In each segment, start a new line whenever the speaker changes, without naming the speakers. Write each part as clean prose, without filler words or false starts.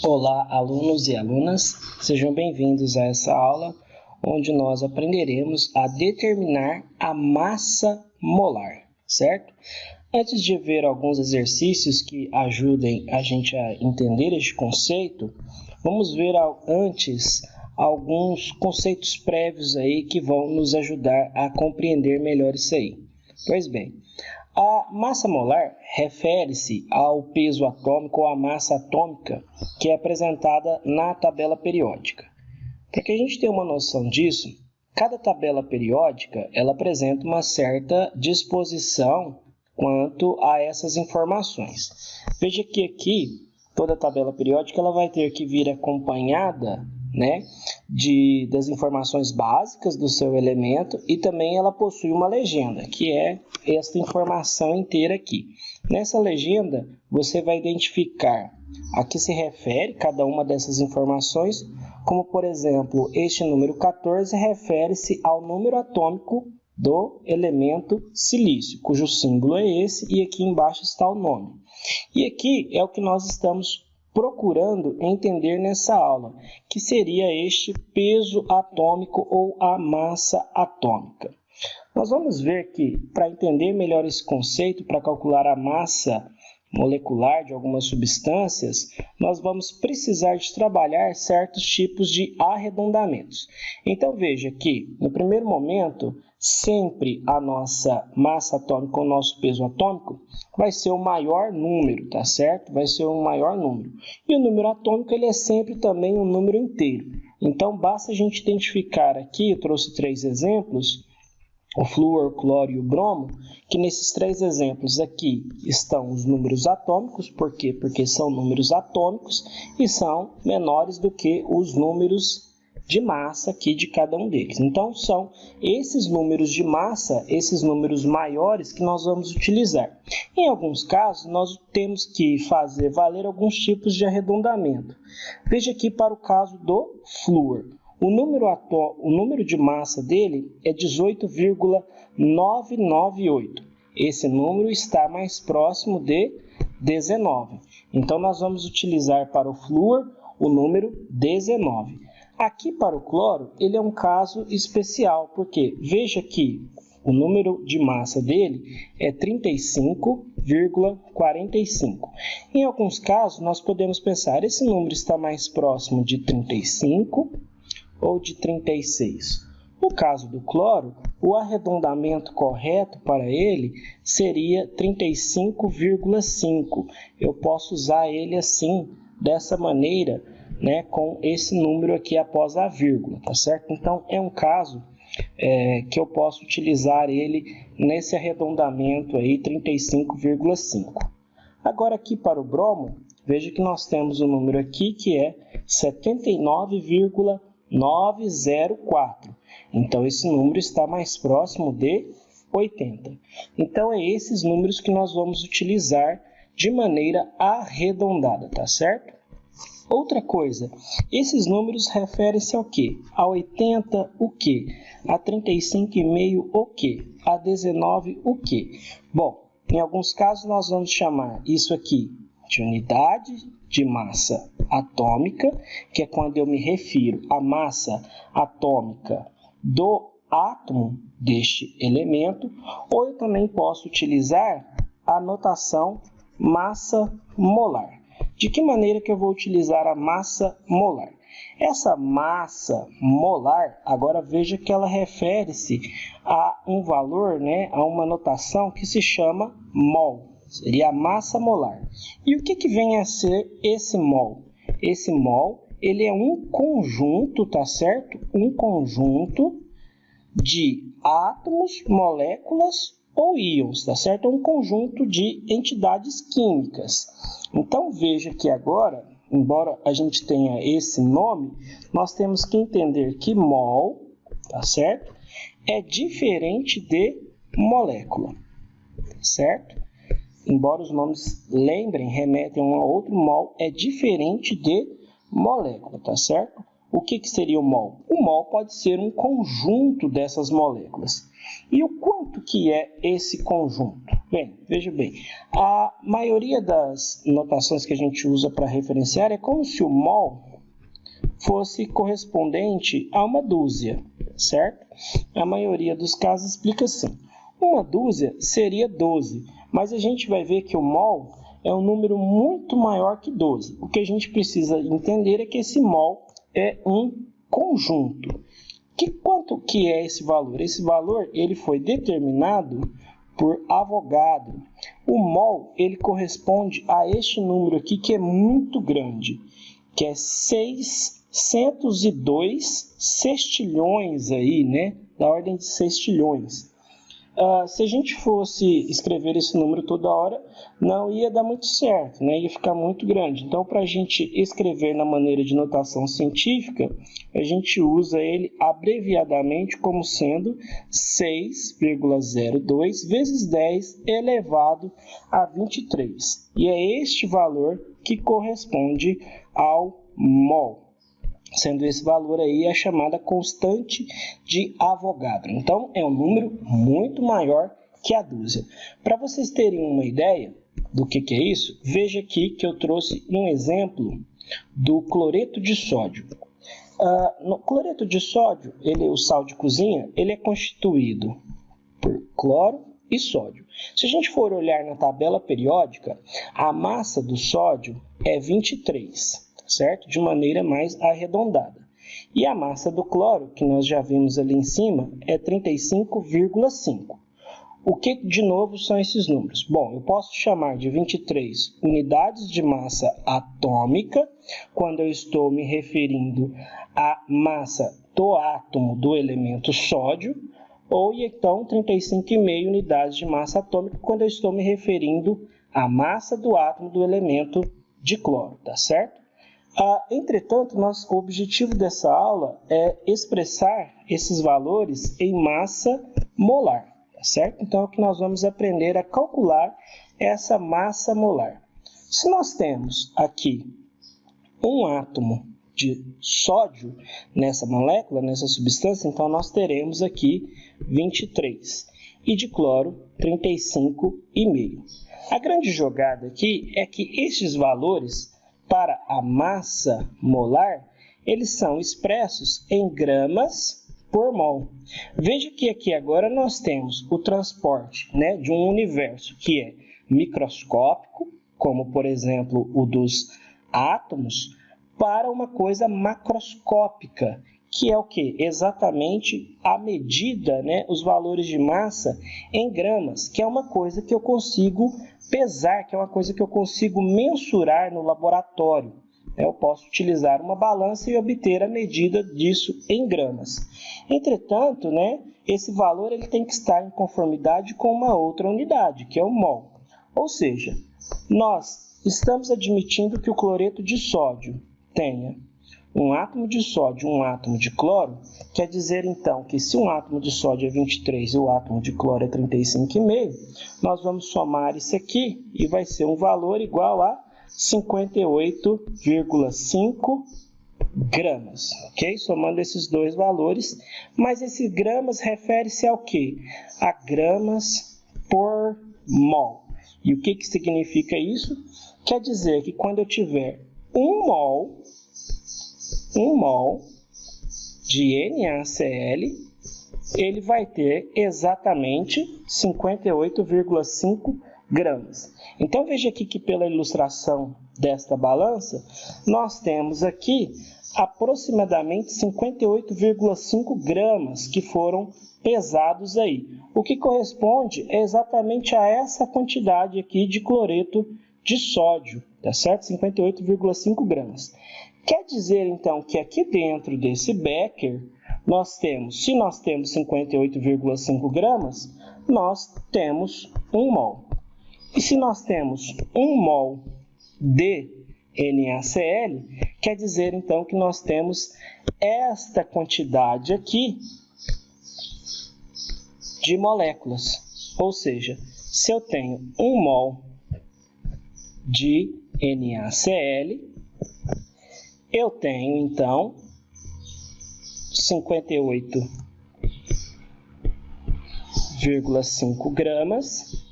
Olá, alunos e alunas, sejam bem-vindos a essa aula, onde nós aprenderemos a determinar a massa molar, certo? Antes de ver alguns exercícios que ajudem a gente a entender este conceito, vamos ver antes alguns conceitos prévios aí que vão nos ajudar a compreender melhor isso aí. Pois bem, a massa molar refere-se ao peso atômico ou à massa atômica que é apresentada na tabela periódica. Para que a gente tenha uma noção disso, cada tabela periódica ela apresenta uma certa disposição quanto a essas informações. Veja que aqui, toda tabela periódica ela vai ter que vir acompanhada das informações básicas do seu elemento e também ela possui uma legenda, que é esta informação inteira aqui. Nessa legenda, você vai identificar a que se refere cada uma dessas informações, como por exemplo, este número 14 refere-se ao número atômico do elemento silício, cujo símbolo é esse e aqui embaixo está o nome. E aqui é o que nós estamos procurando entender nessa aula, que seria este peso atômico ou a massa atômica. Nós vamos ver que, para entender melhor esse conceito, para calcular a massa molecular de algumas substâncias, nós vamos precisar de trabalhar certos tipos de arredondamentos. Então veja que, no primeiro momento, sempre a nossa massa atômica, o nosso peso atômico, vai ser o maior número, tá certo? Vai ser o maior número. E o número atômico, ele é sempre também um número inteiro. Então, basta a gente identificar aqui, eu trouxe 3 exemplos, o flúor, o cloro e o bromo, que nesses 3 exemplos aqui estão os números atômicos. Por quê? Porque são números atômicos e são menores do que os números de massa aqui de cada um deles. Então, são esses números de massa, esses números maiores que nós vamos utilizar. Em alguns casos, nós temos que fazer valer alguns tipos de arredondamento. Veja aqui para o caso do flúor. O número de massa dele é 18,998. Esse número está mais próximo de 19. Então, nós vamos utilizar para o flúor o número 19. Aqui para o cloro, ele é um caso especial, porque veja que o número de massa dele é 35,45. Em alguns casos, nós podemos pensar, esse número está mais próximo de 35 ou de 36. No caso do cloro, o arredondamento correto para ele seria 35,5. Eu posso usar ele assim, dessa maneira, com esse número aqui após a vírgula, tá certo? Então, é um caso que eu posso utilizar ele nesse arredondamento aí, 35,5. Agora, aqui para o bromo, veja que nós temos um número aqui que é 79,904. Então, esse número está mais próximo de 80. Então, é esses números que nós vamos utilizar de maneira arredondada, tá certo? Outra coisa, esses números referem-se ao quê? A 80 o quê? A 35,5 o quê? A 19 o quê? Bom, em alguns casos nós vamos chamar isso aqui de unidade de massa atômica, que é quando eu me refiro à massa atômica do átomo deste elemento, ou eu também posso utilizar a notação massa molar. De que maneira que eu vou utilizar a massa molar? Essa massa molar, agora veja que ela refere-se a um valor, a uma notação que se chama mol. Seria a massa molar. E o que vem a ser esse mol? Esse mol, ele é um conjunto, tá certo? Um conjunto de átomos, moléculas ou íons, tá certo? É um conjunto de entidades químicas. Então, veja que agora, embora a gente tenha esse nome, nós temos que entender que mol, tá certo? É diferente de molécula, certo? Embora os nomes remetem a um outro, mol é diferente de molécula, tá certo? O que seria o mol? O mol pode ser um conjunto dessas moléculas. E o quanto que é esse conjunto? Bem, veja bem, a maioria das notações que a gente usa para referenciar é como se o mol fosse correspondente a uma dúzia, certo? A maioria dos casos explica assim. Uma dúzia seria 12, mas a gente vai ver que o mol é um número muito maior que 12. O que a gente precisa entender é que esse mol é um conjunto. Quanto que é esse valor? Esse valor ele foi determinado por Avogadro. O mol ele corresponde a este número aqui que é muito grande, que é 602 sextilhões aí, né? Da ordem de sextilhões. Se a gente fosse escrever esse número toda hora, não ia dar muito certo, né? Ia ficar muito grande. Então, para a gente escrever na maneira de notação científica, a gente usa ele abreviadamente como sendo 6,02 vezes 10 elevado a 23. E é este valor que corresponde ao mol. Sendo esse valor aí a chamada constante de Avogadro. Então, é um número muito maior que a dúzia. Para vocês terem uma ideia do que é isso, veja aqui que eu trouxe um exemplo do cloreto de sódio. No cloreto de sódio, o sal de cozinha, ele é constituído por cloro e sódio. Se a gente for olhar na tabela periódica, a massa do sódio é 23. Certo? De maneira mais arredondada. E a massa do cloro, que nós já vimos ali em cima, é 35,5. O que, de novo, são esses números? Bom, eu posso chamar de 23 unidades de massa atômica, quando eu estou me referindo à massa do átomo do elemento sódio, ou então 35,5 unidades de massa atômica, quando eu estou me referindo à massa do átomo do elemento de cloro, tá certo? Entretanto, o objetivo dessa aula é expressar esses valores em massa molar, tá certo? Então, é o que nós vamos aprender a calcular essa massa molar. Se nós temos aqui um átomo de sódio nessa molécula, nessa substância, então nós teremos aqui 23 e de cloro 35,5. A grande jogada aqui é que estes valores para a massa molar, eles são expressos em gramas por mol. Veja que aqui agora nós temos o transporte, né, de um universo que é microscópico, como por exemplo o dos átomos, para uma coisa macroscópica, que é o que? Exatamente a medida, né, os valores de massa em gramas, que é uma coisa que eu consigo pesar, que é uma coisa que eu consigo mensurar no laboratório. Eu posso utilizar uma balança e obter a medida disso em gramas. Entretanto, né, esse valor ele tem que estar em conformidade com uma outra unidade, que é o mol. Ou seja, nós estamos admitindo que o cloreto de sódio tenha um átomo de sódio e um átomo de cloro, quer dizer então que se um átomo de sódio é 23 e o átomo de cloro é 35,5, nós vamos somar isso aqui e vai ser um valor igual a 58,5 gramas, ok? Somando esses dois valores, mas esses gramas refere-se ao quê? A gramas por mol. E o que significa isso? Quer dizer que quando eu tiver um mol de NaCl, ele vai ter exatamente 58,5 gramas. Então, veja aqui que pela ilustração desta balança, nós temos aqui aproximadamente 58,5 gramas que foram pesados aí. O que corresponde é exatamente a essa quantidade aqui de cloreto de sódio, tá certo? 58,5 gramas. Quer dizer, então, que aqui dentro desse becker, se nós temos 58,5 gramas, nós temos 1 mol. E se nós temos 1 mol de NaCl, quer dizer, então, que nós temos esta quantidade aqui de moléculas. Ou seja, se eu tenho 1 mol de NaCl, eu tenho, então, 58,5 gramas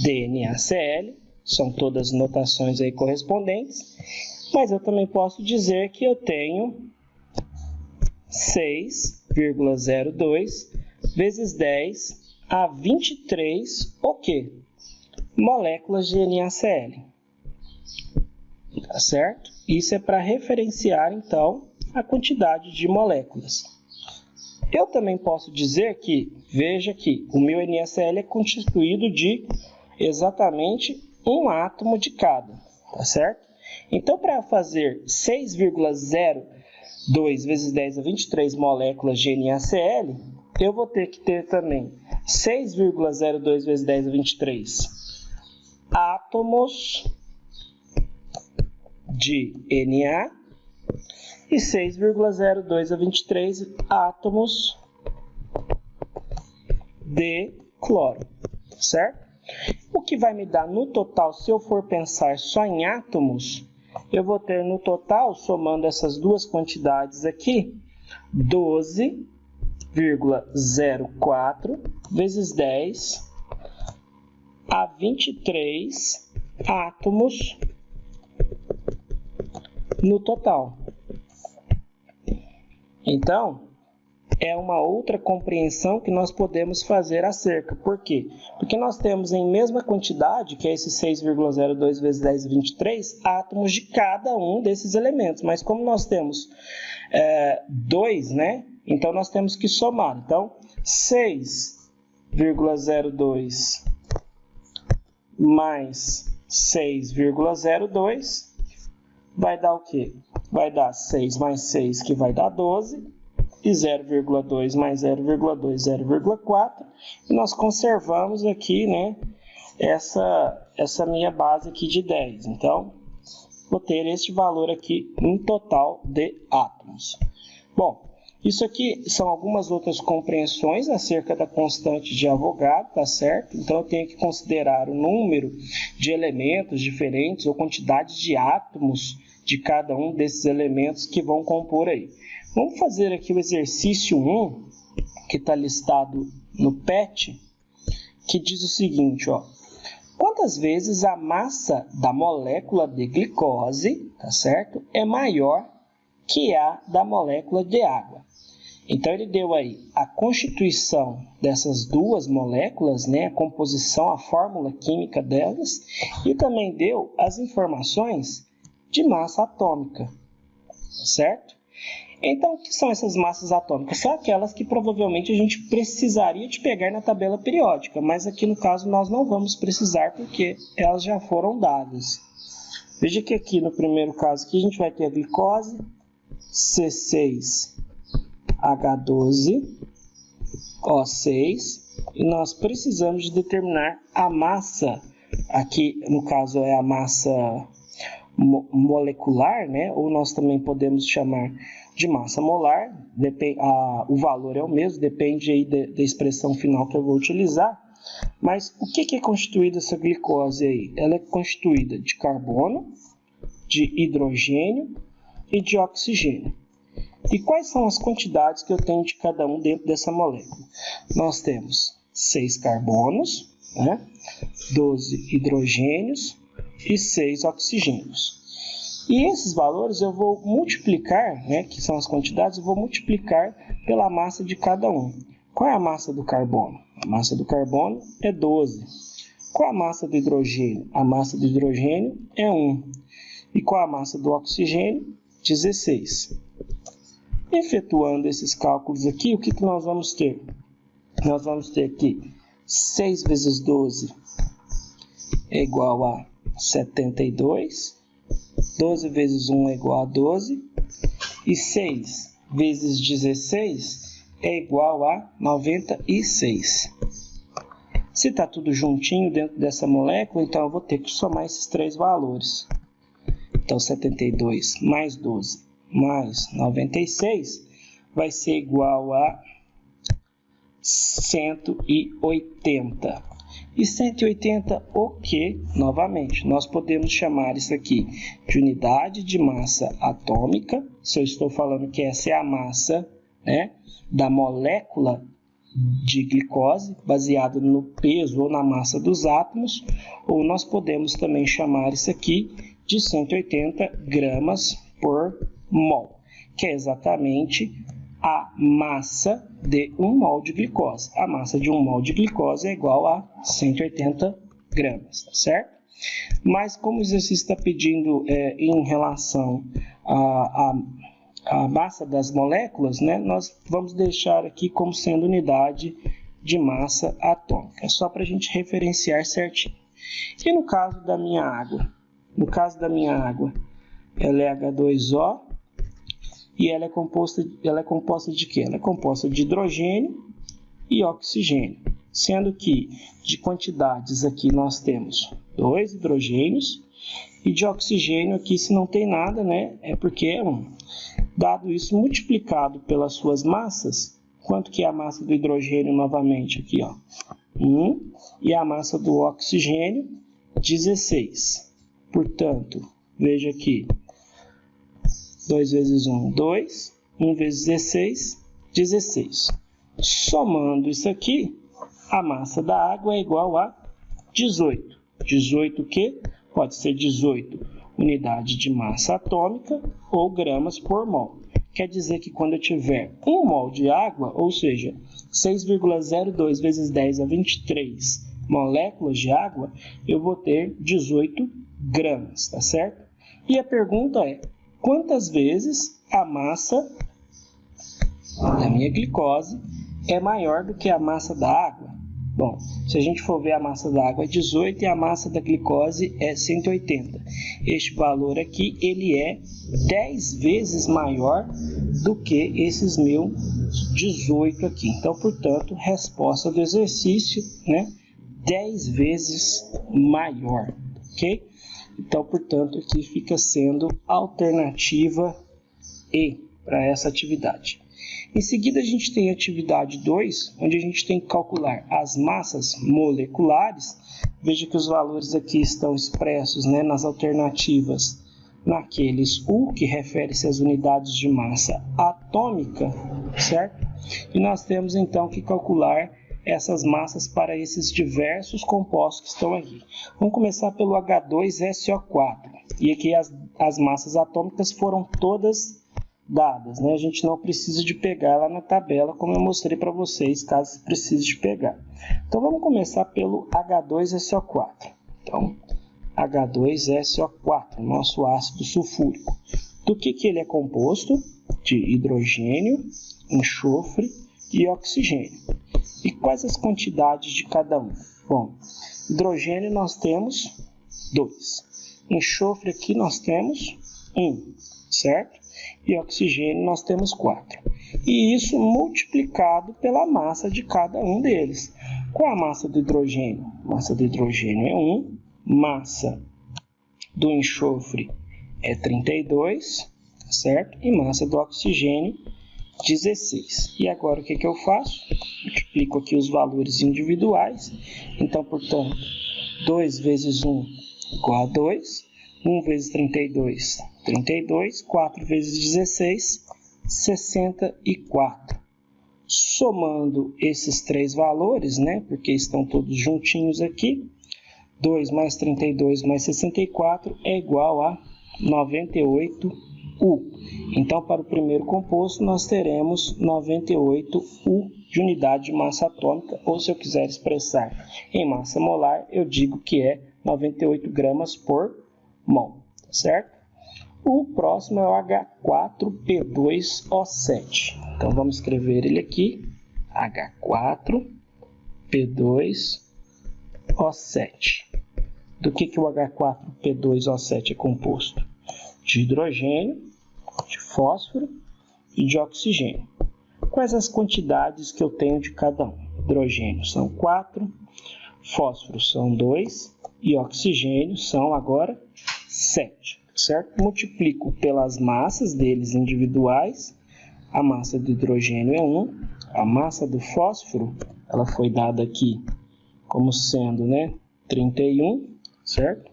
de NaCl, são todas notações aí correspondentes, mas eu também posso dizer que eu tenho 6,02 vezes 10 a 23, o quê? Moléculas de NaCl. Tá certo? Isso é para referenciar, então, a quantidade de moléculas. Eu também posso dizer que, veja que o meu NaCl é constituído de exatamente um átomo de cada, tá certo? Então, para fazer 6,02 vezes 10 a 23 moléculas de NaCl, eu vou ter que ter também 6,02 vezes 10 a 23 átomos de Na e 6,02 a 23 átomos de cloro, certo? O que vai me dar no total, se eu for pensar só em átomos, eu vou ter no total, somando essas duas quantidades aqui, 12,04 vezes 10 a 23 átomos no total. Então, é uma outra compreensão que nós podemos fazer acerca. Por quê? Porque nós temos em mesma quantidade, que é esse 6,02 vezes 10 a 23, átomos de cada um desses elementos. Mas como nós temos 2, né? Então, nós temos que somar. Então, 6,02 mais 6,02 vai dar o quê? Vai dar 6 mais 6, que vai dar 12. E 0,2 mais 0,2, 0,4. E nós conservamos aqui, né, essa minha base aqui de 10. Então, vou ter este valor aqui em total de átomos. Bom, isso aqui são algumas outras compreensões acerca da constante de Avogadro, tá certo? Então, eu tenho que considerar o número de elementos diferentes ou quantidade de átomos de cada um desses elementos que vão compor aí. Vamos fazer aqui o exercício 1, que está listado no PET, que diz o seguinte, ó. Quantas vezes a massa da molécula de glicose, tá certo, é maior que a da molécula de água? Então, ele deu aí a constituição dessas duas moléculas, né, a composição, a fórmula química delas, e também deu as informações de massa atômica, certo? Então, o que são essas massas atômicas? São aquelas que provavelmente a gente precisaria de pegar na tabela periódica, mas aqui no caso nós não vamos precisar porque elas já foram dadas. Veja que aqui no primeiro caso aqui a gente vai ter a glicose, C6H12O6, e nós precisamos de determinar a massa, aqui no caso é a massa molecular, né? Ou nós também podemos chamar de massa molar, o valor é o mesmo, depende aí da expressão final que eu vou utilizar. Mas o que é constituída essa glicose aí? Ela é constituída de carbono, de hidrogênio e de oxigênio. E quais são as quantidades que eu tenho de cada um dentro dessa molécula? Nós temos 6 carbonos, né? 12 hidrogênios e 6 oxigênios. E esses valores eu vou multiplicar, né, que são as quantidades, eu vou multiplicar pela massa de cada um. Qual é a massa do carbono? A massa do carbono é 12. Qual é a massa do hidrogênio? A massa do hidrogênio é 1. E qual a massa do oxigênio? 16. Efetuando esses cálculos aqui, o que nós vamos ter? Nós vamos ter aqui 6 vezes 12 é igual a 72. 12 vezes 1 é igual a 12. E 6 vezes 16 é igual a 96. Se está tudo juntinho dentro dessa molécula, então eu vou ter que somar esses três valores. Então, 72 mais 12 mais 96 vai ser igual a 180. E 180 o que? Novamente, nós podemos chamar isso aqui de unidade de massa atômica. Se eu estou falando que essa é a massa, né, da molécula de glicose, baseado no peso ou na massa dos átomos, ou nós podemos também chamar isso aqui de 180 gramas por mol, que é exatamente a massa de 1 mol de glicose. A massa de 1 mol de glicose é igual a 180 gramas, tá certo? Mas como o exercício está pedindo em relação a massa das moléculas, né, nós vamos deixar aqui como sendo unidade de massa atômica, só para a gente referenciar certinho. E no caso da minha água? No caso da minha água, ela é H2O e ela é composta de quê? Ela é composta de hidrogênio e oxigênio, sendo que de quantidades aqui nós temos 2 hidrogênios e de oxigênio aqui, se não tem nada, né, é porque é 1. Dado isso multiplicado pelas suas massas, quanto que é a massa do hidrogênio novamente aqui, ó? 1, e a massa do oxigênio, 16. Portanto, veja aqui, 2 vezes 1, 2, 1 vezes 16, 16. Somando isso aqui, a massa da água é igual a 18. 18 o quê? Pode ser 18 unidade de massa atômica ou gramas por mol. Quer dizer que quando eu tiver 1 mol de água, ou seja, 6,02 vezes 10 a 23 moléculas de água, eu vou ter 18 gramas, tá certo? E a pergunta é, quantas vezes a massa da minha glicose é maior do que a massa da água? Bom, se a gente for ver, a massa da água é 18 e a massa da glicose é 180. Este valor aqui, ele é 10 vezes maior do que esses meus 18 aqui. Então, portanto, resposta do exercício, né, 10 vezes maior, ok? Então, portanto, aqui fica sendo alternativa E para essa atividade. Em seguida, a gente tem a atividade 2, onde a gente tem que calcular as massas moleculares. Veja que os valores aqui estão expressos, né, nas alternativas, naqueles U, que refere-se às unidades de massa atômica, certo? E nós temos, então, que calcular essas massas para esses diversos compostos que estão aqui. Vamos começar pelo H2SO4. E aqui as massas atômicas foram todas dadas, né? A gente não precisa de pegar lá na tabela, como eu mostrei para vocês, caso precise de pegar. Então, vamos começar pelo H2SO4. Então, H2SO4, nosso ácido sulfúrico. Do que ele é composto? De hidrogênio, enxofre e oxigênio. E quais as quantidades de cada um? Bom, hidrogênio nós temos 2. Enxofre aqui nós temos 1, certo? E oxigênio nós temos 4. E isso multiplicado pela massa de cada um deles. Qual a massa do hidrogênio? Massa do hidrogênio é 1, massa do enxofre é 32, certo? E massa do oxigênio 16. E agora o que eu faço? Multiplico aqui os valores individuais. Então, portanto, 2 vezes 1 igual a 2. 1 vezes 32, 32. 4 vezes 16, 64. Somando esses três valores, né, porque estão todos juntinhos aqui, 2 mais 32 mais 64 é igual a 98U. Então, para o primeiro composto, nós teremos 98U de unidade de massa atômica, ou se eu quiser expressar em massa molar, eu digo que é 98 gramas por mol, certo? O próximo é o H4P2O7. Então, vamos escrever ele aqui, H4P2O7. Do que o H4P2O7 é composto? De hidrogênio, de fósforo e de oxigênio. Quais as quantidades que eu tenho de cada um? Hidrogênio são 4, fósforo são 2 e oxigênio são agora 7, certo? Multiplico pelas massas deles individuais. A massa do hidrogênio é 1, a massa do fósforo, ela foi dada aqui como sendo, 31, certo?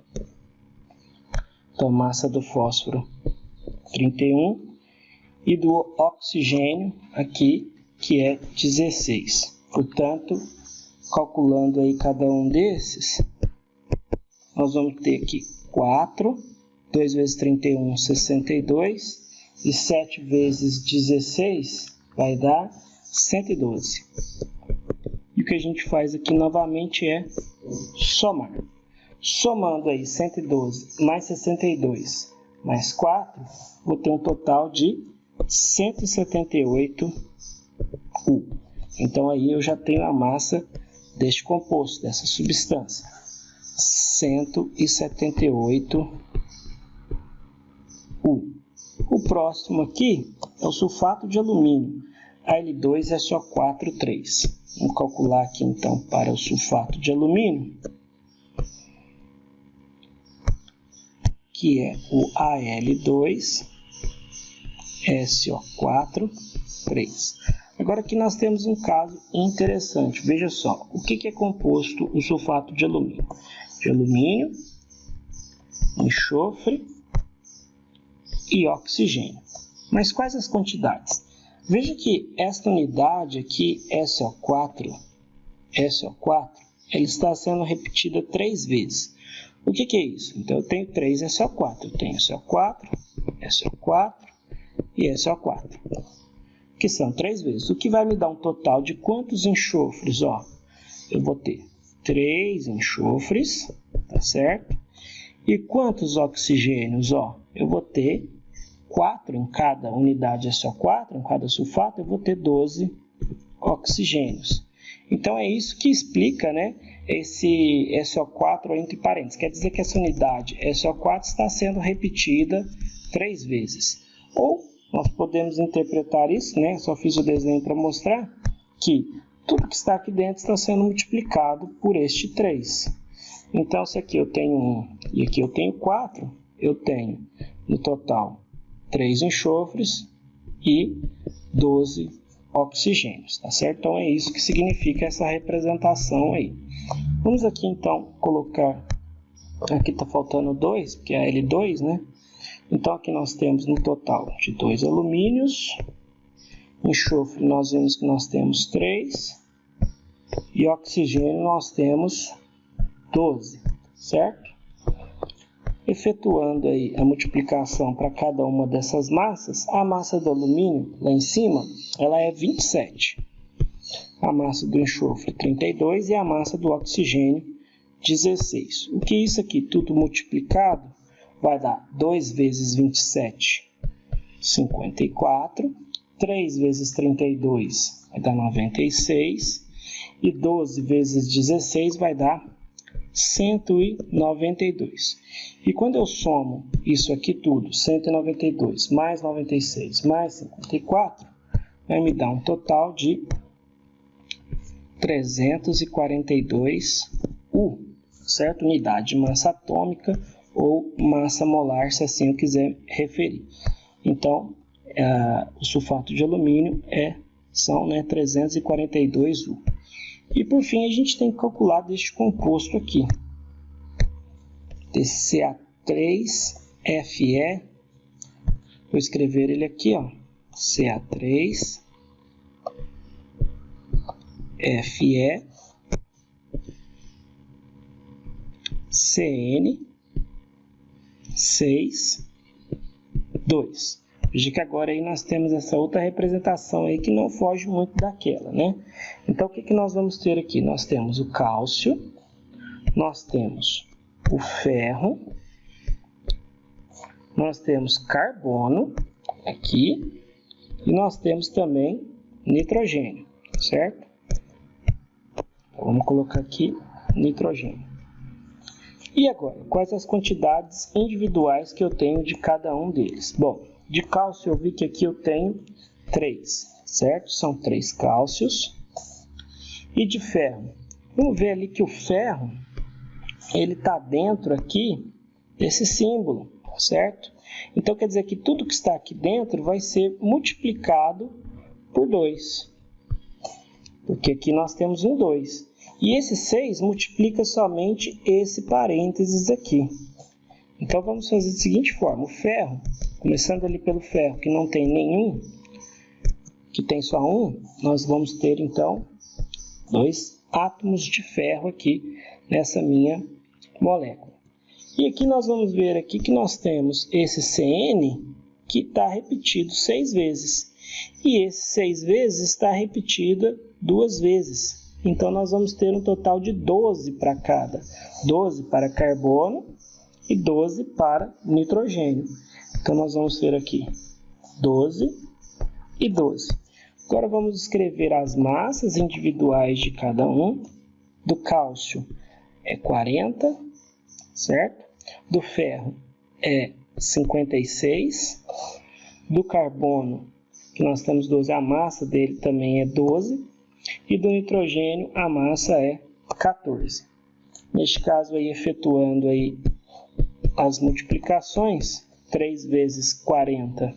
Então, massa do fósforo 31 e do oxigênio aqui, que é 16. Portanto, calculando aí cada um desses, nós vamos ter aqui 4, 2 vezes 31, 62, e 7 vezes 16 vai dar 112. E o que a gente faz aqui novamente é somar. Somando aí 112 mais 62 mais 4, vou ter um total de 178 U. Então aí eu já tenho a massa deste composto, dessa substância. 178 U. O próximo aqui é o sulfato de alumínio. Al2SO4,3. Vamos calcular aqui então para o sulfato de alumínio, que é o Al2SO4,3. Agora aqui nós temos um caso interessante. Veja só, o que é composto o sulfato de alumínio? De alumínio, enxofre e oxigênio. Mas quais as quantidades? Veja que esta unidade aqui, SO4, ela está sendo repetida 3 vezes. O que é isso? Então, eu tenho 3 SO4. Eu tenho SO4, SO4 e SO4, que são 3 vezes. O que vai me dar um total de quantos enxofres? Ó, eu vou ter 3 enxofres, tá certo? E quantos oxigênios? Ó, eu vou ter 4 em cada unidade SO4, em cada sulfato, eu vou ter 12 oxigênios. Então, é isso que explica, né, esse SO4 entre parênteses. Quer dizer que essa unidade SO4 está sendo repetida 3 vezes. Ou nós podemos interpretar isso, né, só fiz o desenho para mostrar, que tudo que está aqui dentro está sendo multiplicado por este 3. Então, se aqui eu tenho 1 e aqui eu tenho 4, eu tenho no total 3 enxofres e 12 oxigênios, tá certo? Então, é isso que significa essa representação aí. Vamos aqui, então, colocar... Aqui está faltando 2, porque é L2, né? Então, aqui nós temos no total de 2 alumínios. Enxofre, nós vemos que nós temos 3. E oxigênio, nós temos 12, certo? Efetuando aí a multiplicação para cada uma dessas massas, a massa do alumínio, lá em cima, ela é 27. A massa do enxofre, 32, e a massa do oxigênio, 16. O que é isso aqui? Tudo multiplicado vai dar 2 vezes 27, 54. 3 vezes 32 vai dar 96. E 12 vezes 16 vai dar 192. E quando eu somo isso aqui tudo, 192 mais 96 mais 54, vai me dar um total de 342 U, certo? Unidade de massa atômica ou massa molar, se assim eu quiser referir. Então, o sulfato de alumínio são 342 U. E por fim, a gente tem que calcular deste composto aqui, desse Ca3Fe, vou escrever ele aqui, ó, Ca3Fe CN6,2. Veja que agora aí nós temos essa outra representação aí que não foge muito daquela, né? Então, o que nós vamos ter aqui? Nós temos o cálcio, nós temos o ferro, nós temos carbono aqui e nós temos também nitrogênio, certo? Então, vamos colocar aqui nitrogênio. E agora, quais as quantidades individuais que eu tenho de cada um deles? Bom, de cálcio eu vi que aqui eu tenho 3, certo? São 3 cálcios. E de ferro, vamos ver ali que o ferro, ele está dentro aqui desse símbolo, certo? Então quer dizer que tudo que está aqui dentro vai ser multiplicado por 2. Porque aqui nós temos um 2. E esse 6 multiplica somente esse parênteses aqui. Então vamos fazer da seguinte forma: o ferro, Começando ali pelo ferro, que não tem nenhum, que tem só um, nós vamos ter então 2 átomos de ferro aqui nessa minha molécula. E aqui nós vamos ver aqui que nós temos esse CN que está repetido 6 vezes. E esse 6 vezes está repetida 2 vezes. Então nós vamos ter um total de 12 para cada. 12 para carbono e 12 para nitrogênio. Então nós vamos ter aqui 12 e 12. Agora vamos escrever as massas individuais de cada um. Do cálcio é 40, certo? Do ferro é 56. Do carbono, que nós temos 12, a massa dele também é 12. E do nitrogênio, a massa é 14. Neste caso, aí, efetuando aí as multiplicações, 3 vezes 40,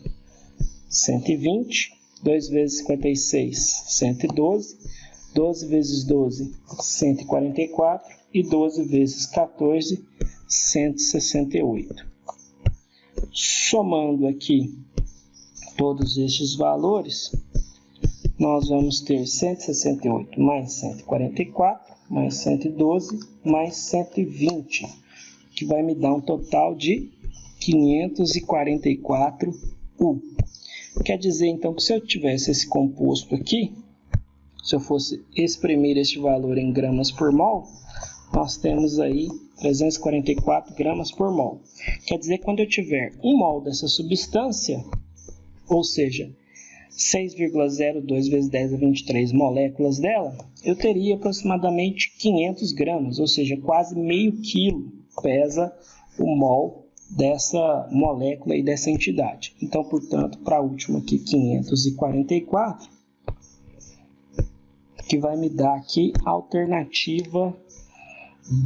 120. 2 vezes 56, 112. 12 vezes 12, 144. E 12 vezes 14, 168. Somando aqui todos estes valores, nós vamos ter 168 mais 144, mais 112, mais 120, que vai me dar um total de 544 U. Quer dizer, então, que se eu tivesse esse composto aqui, se eu fosse exprimir este valor em gramas por mol, nós temos aí 344 gramas por mol. Quer dizer, quando eu tiver 1 mol dessa substância, ou seja, 6,02 vezes 10 a 23 moléculas dela, eu teria aproximadamente 500 gramas, ou seja, quase meio quilo pesa o mol dessa molécula e dessa entidade. Então, portanto, para a última aqui, 544, que vai me dar aqui a alternativa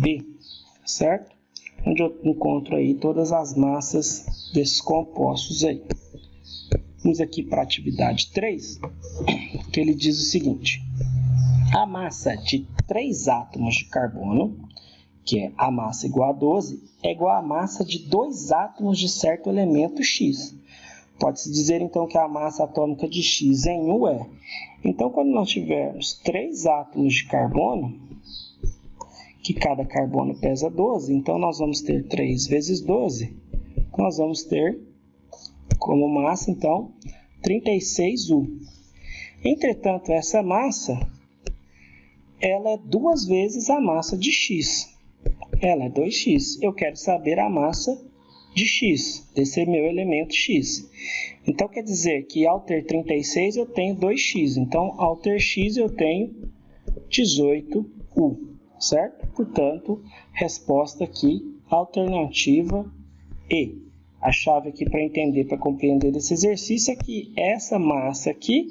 B, certo? Onde eu encontro aí todas as massas desses compostos aí. Vamos aqui para a atividade 3, que ele diz o seguinte: a massa de 3 átomos de carbono, que é a massa igual a 12, é igual à massa de 2 átomos de certo elemento X. Pode-se dizer, então, que a massa atômica de X em U é. Então, quando nós tivermos 3 átomos de carbono, que cada carbono pesa 12, então nós vamos ter 3 vezes 12. Nós vamos ter como massa, então, 36U. Entretanto, essa massa, ela é 2 vezes a massa de X. Ela é 2x. Eu quero saber a massa de X, desse meu elemento X. Então, quer dizer que ao ter 36, eu tenho 2x. Então, ao ter x, eu tenho 18U, certo? Portanto, resposta aqui, alternativa E. A chave aqui para entender, para compreender esse exercício é que essa massa aqui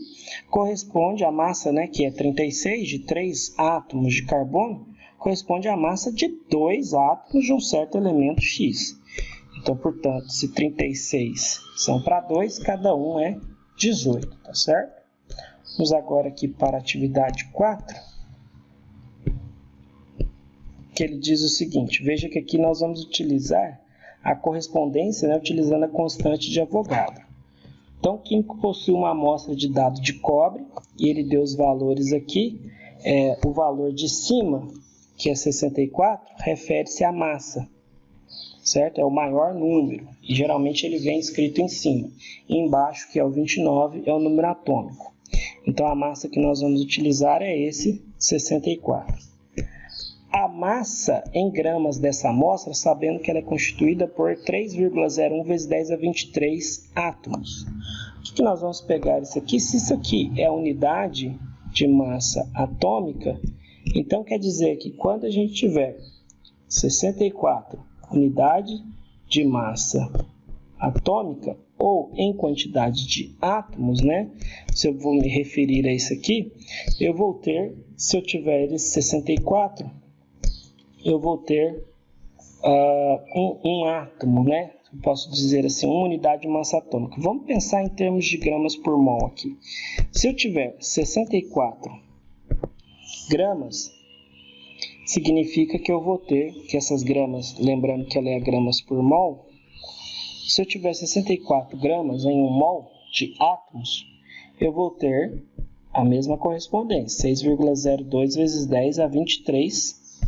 corresponde à massa, né, que é 36, de 3 átomos de carbono, corresponde à massa de 2 átomos de um certo elemento X. Então, portanto, se 36 são para 2, cada um é 18, tá certo? Vamos agora aqui para a atividade 4, que ele diz o seguinte: veja que aqui nós vamos utilizar a correspondência, né, utilizando a constante de Avogadro. Então, o químico possui uma amostra de dado de cobre, e ele deu os valores aqui. O valor de cima, que é 64, refere-se à massa, certo? É o maior número, e geralmente ele vem escrito em cima. E embaixo, que é o 29, é o número atômico. Então, a massa que nós vamos utilizar é esse 64. A massa em gramas dessa amostra, sabendo que ela é constituída por 3,01 vezes 10 a 23 átomos. O que nós vamos pegar isso aqui? Se isso aqui é a unidade de massa atômica, então quer dizer que quando a gente tiver 64 unidade de massa atômica, ou em quantidade de átomos, né? Se eu vou me referir a isso aqui, eu vou ter, se eu tiver esse 64, eu vou ter um átomo, né? Eu posso dizer assim, uma unidade de massa atômica. Vamos pensar em termos de gramas por mol aqui. Se eu tiver 64 gramas, significa que eu vou ter, que essas gramas, lembrando que ela é gramas por mol, se eu tiver 64 gramas em 1 mol de átomos, eu vou ter a mesma correspondência, 6,02 vezes 10 a 23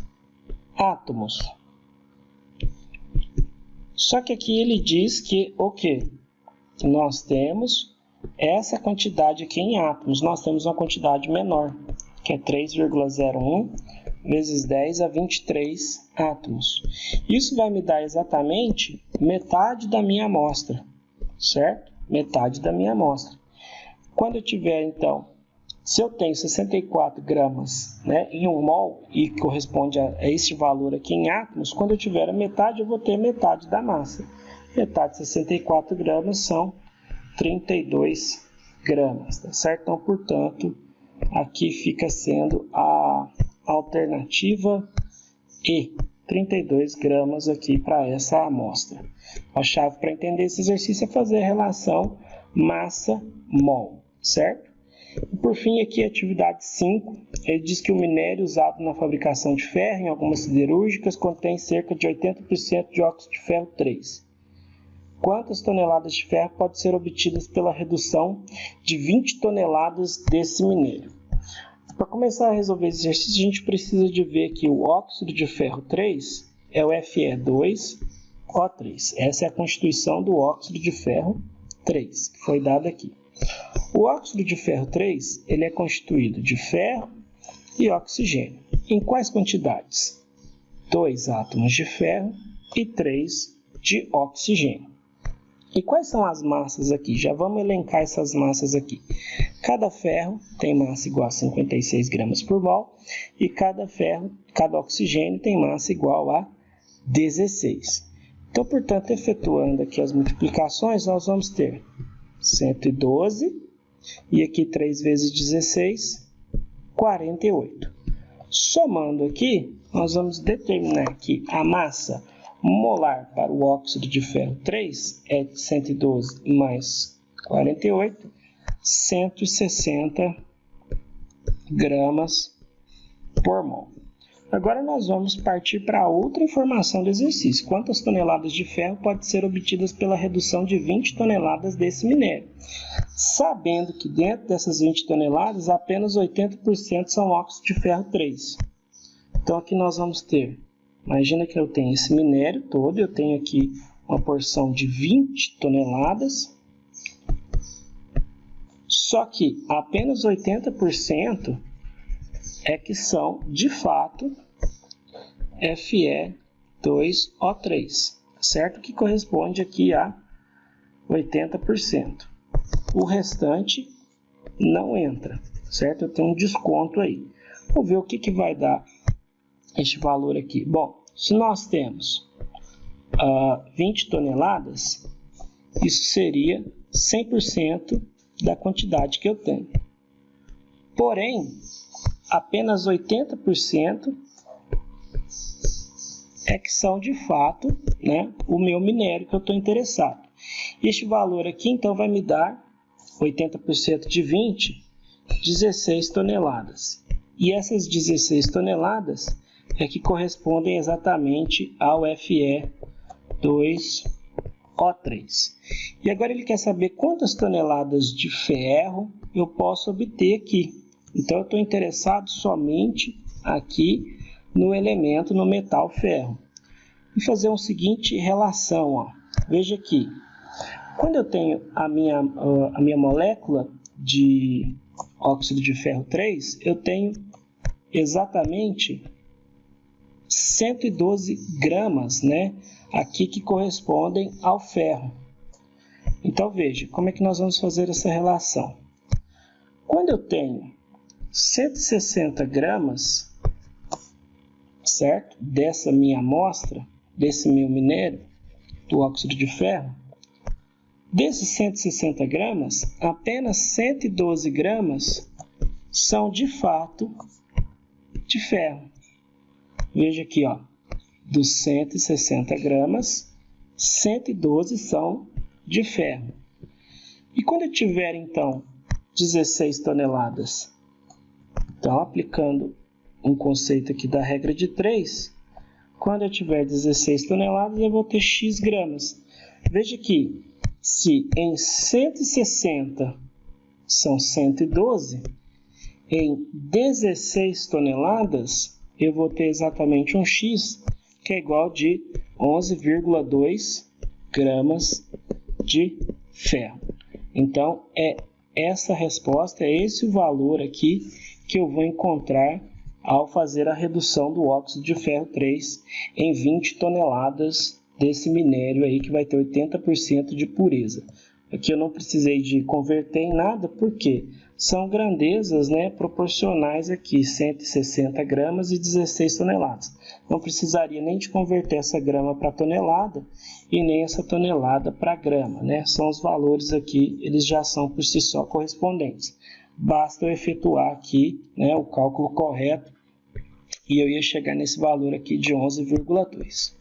átomos. Só que aqui ele diz que o quê? Nós temos essa quantidade aqui em átomos, nós temos uma quantidade menor, que é 3,01 vezes 10 a 23 átomos. Isso vai me dar exatamente metade da minha amostra, certo? Metade da minha amostra. Quando eu tiver, então, se eu tenho 64 gramas, né, em 1 mol, e corresponde a esse valor aqui em átomos, quando eu tiver a metade, eu vou ter metade da massa. Metade de 64 gramas são 32 gramas, tá certo? Então, portanto, aqui fica sendo a alternativa E, 32 gramas aqui para essa amostra. A chave para entender esse exercício é fazer a relação massa-mol, certo? E por fim, aqui a atividade 5, ele diz que o minério usado na fabricação de ferro em algumas siderúrgicas contém cerca de 80% de óxido de ferro 3. Quantas toneladas de ferro podem ser obtidas pela redução de 20 toneladas desse minério? Para começar a resolver esse exercício, a gente precisa de ver que o óxido de ferro 3 é o Fe2O3. Essa é a constituição do óxido de ferro 3, que foi dada aqui. O óxido de ferro 3 ele é constituído de ferro e oxigênio. Em quais quantidades? 2 átomos de ferro e 3 de oxigênio. E quais são as massas aqui? Já vamos elencar essas massas aqui. Cada ferro tem massa igual a 56 gramas por mol e cada oxigênio tem massa igual a 16. Então, portanto, efetuando aqui as multiplicações, nós vamos ter 112 e aqui 3 vezes 16, 48. Somando aqui, nós vamos determinar que a massa molar para o óxido de ferro 3 é 112 mais 48, 160 gramas por mol. Agora nós vamos partir para outra informação do exercício. Quantas toneladas de ferro podem ser obtidas pela redução de 20 toneladas desse minério? Sabendo que dentro dessas 20 toneladas, apenas 80% são óxido de ferro 3. Então aqui nós vamos ter, imagina que eu tenho esse minério todo, eu tenho aqui uma porção de 20 toneladas, só que apenas 80% é que são, de fato, Fe2O3, certo? Que corresponde aqui a 80%. O restante não entra, certo? Eu tenho um desconto aí. Vamos ver o que vai dar este valor aqui. Bom, se nós temos 20 toneladas, isso seria 100% da quantidade que eu tenho. Porém, apenas 80% é que são de fato, né, o meu minério que eu estou interessado. Este valor aqui, então, vai me dar 80% de 20, 16 toneladas. E essas 16 toneladas é que correspondem exatamente ao Fe2O3. E agora ele quer saber quantas toneladas de ferro eu posso obter aqui. Então, eu estou interessado somente aqui no elemento, no metal ferro. E fazer uma seguinte relação. Ó. Veja aqui. Quando eu tenho a minha molécula de óxido de ferro 3, eu tenho exatamente 112 gramas, né, aqui que correspondem ao ferro. Então, veja, como é que nós vamos fazer essa relação? Quando eu tenho 160 gramas, certo, dessa minha amostra, desse meu minério, do óxido de ferro, desses 160 gramas, apenas 112 gramas são de fato de ferro. Veja aqui, ó, dos 160 gramas, 112 são de ferro. E quando eu tiver, então, 16 toneladas, então, aplicando um conceito aqui da regra de 3, quando eu tiver 16 toneladas, eu vou ter X gramas. Veja que se em 160 são 112, em 16 toneladas eu vou ter exatamente um X, que é igual de 11,2 gramas de ferro. Então, é essa resposta, é esse o valor aqui que eu vou encontrar ao fazer a redução do óxido de ferro 3 em 20 toneladas desse minério aí, que vai ter 80% de pureza. Aqui eu não precisei de converter em nada, porque são grandezas, né, proporcionais aqui, 160 gramas e 16 toneladas. Não precisaria nem de converter essa grama para tonelada e nem essa tonelada para grama, né? São os valores aqui, eles já são por si só correspondentes. Basta eu efetuar aqui, né, o cálculo correto e eu ia chegar nesse valor aqui de 11,2.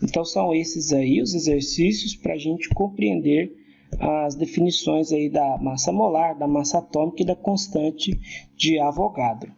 Então são esses aí os exercícios para a gente compreender as definições aí da massa molar, da massa atômica e da constante de Avogadro.